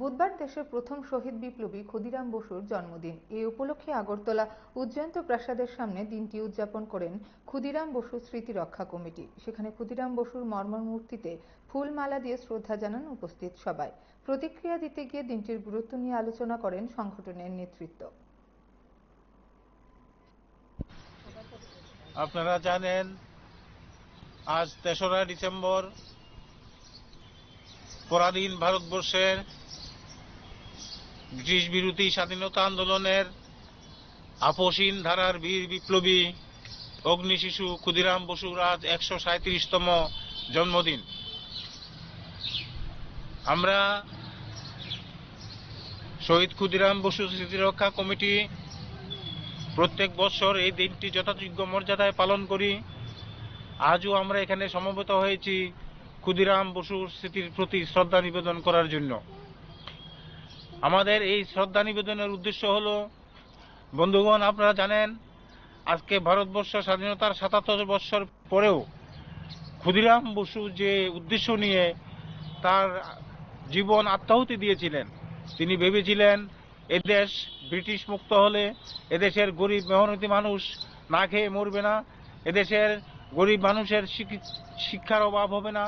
বুধবার দেশের প্রথম শহীদ বিপ্লবী ক্ষুদিরাম বসুর জন্মদিন। এই উপলক্ষে আগরতলা উজ্জয়ন্ত প্রাসাদের সামনে দিনটি উদযাপন করেন ক্ষুদিরাম বসু স্মৃতি রক্ষা কমিটি। সেখানে ক্ষুদিরাম বসুর মূর্তিতে ফুলমালা দিয়ে শ্রদ্ধা জানান উপস্থিত সবাই। প্রতিক্রিয়া দিতে গিয়ে দিনটির গুরুত্ব নিয়ে আলোচনা করেন সংগঠনের নেতৃত্ব। আপনারা জানেন, আজ ৩রা ডিসেম্বর পরাধীন ভারতবর্ষের ব্রিটিশ বিরোধী স্বাধীনতা আন্দোলনের আপসহীন ধারার বীর বিপ্লবী অগ্নিশিশু ক্ষুদিরাম বসুর আজ ১৩৭তম জন্মদিন। আমরা শহীদ ক্ষুদিরাম বসু স্মৃতিরক্ষা কমিটি প্রত্যেক বছর এই দিনটি যথাযোগ্য মর্যাদায় পালন করি। আজও আমরা এখানে সমবেত হয়েছি ক্ষুদিরাম বসুর স্মৃতির প্রতি শ্রদ্ধা নিবেদন করার জন্য। আমাদের এই শ্রদ্ধা নিবেদনের উদ্দেশ্য হল, বন্ধুগণ, আপনারা জানেন আজকে ভারতবর্ষ স্বাধীনতার ৭৭ বৎসর পরেও ক্ষুদিরাম বসু যে উদ্দেশ্য নিয়ে তার জীবন আত্মাহুতি দিয়েছিলেন, তিনি ভেবেছিলেন এদেশ ব্রিটিশ মুক্ত হলে এদেশের গরিব মেহনতি মানুষ না খেয়ে মরবে না, এদেশের গরিব মানুষের শিক্ষার অভাব হবে না,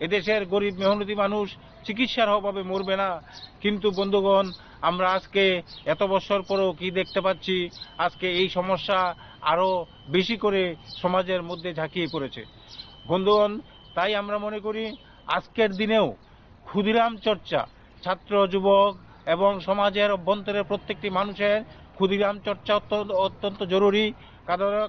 এদেশের গরিব মেহনতি মানুষ চিকিৎসার অভাবে মরবে না। কিন্তু বন্ধুগণ, আমরা আজকে এত বছর পরেও কি দেখতে পাচ্ছি? আজকে এই সমস্যা আরো বেশি করে সমাজের মধ্যে ঝাঁকিয়ে পড়েছে। বন্ধুগণ, তাই আমরা মনে করি আজকের দিনেও ক্ষুদিরাম চর্চা ছাত্র, যুবক এবং সমাজের অভ্যন্তরে প্রত্যেকটি মানুষের ক্ষুদিরাম চর্চা অত্যন্ত জরুরি।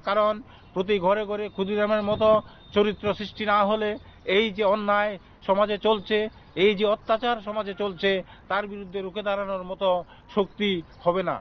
কারণ প্রতি ঘরে ঘরে ক্ষুদিরামের মতো চরিত্র সৃষ্টি না হলে এই যে অন্যায় সমাজে চলছে, এই যে অত্যাচার সমাজে চলছে, তার বিরুদ্ধে রুখে দাঁড়ানোর মতো শক্তি হবে না।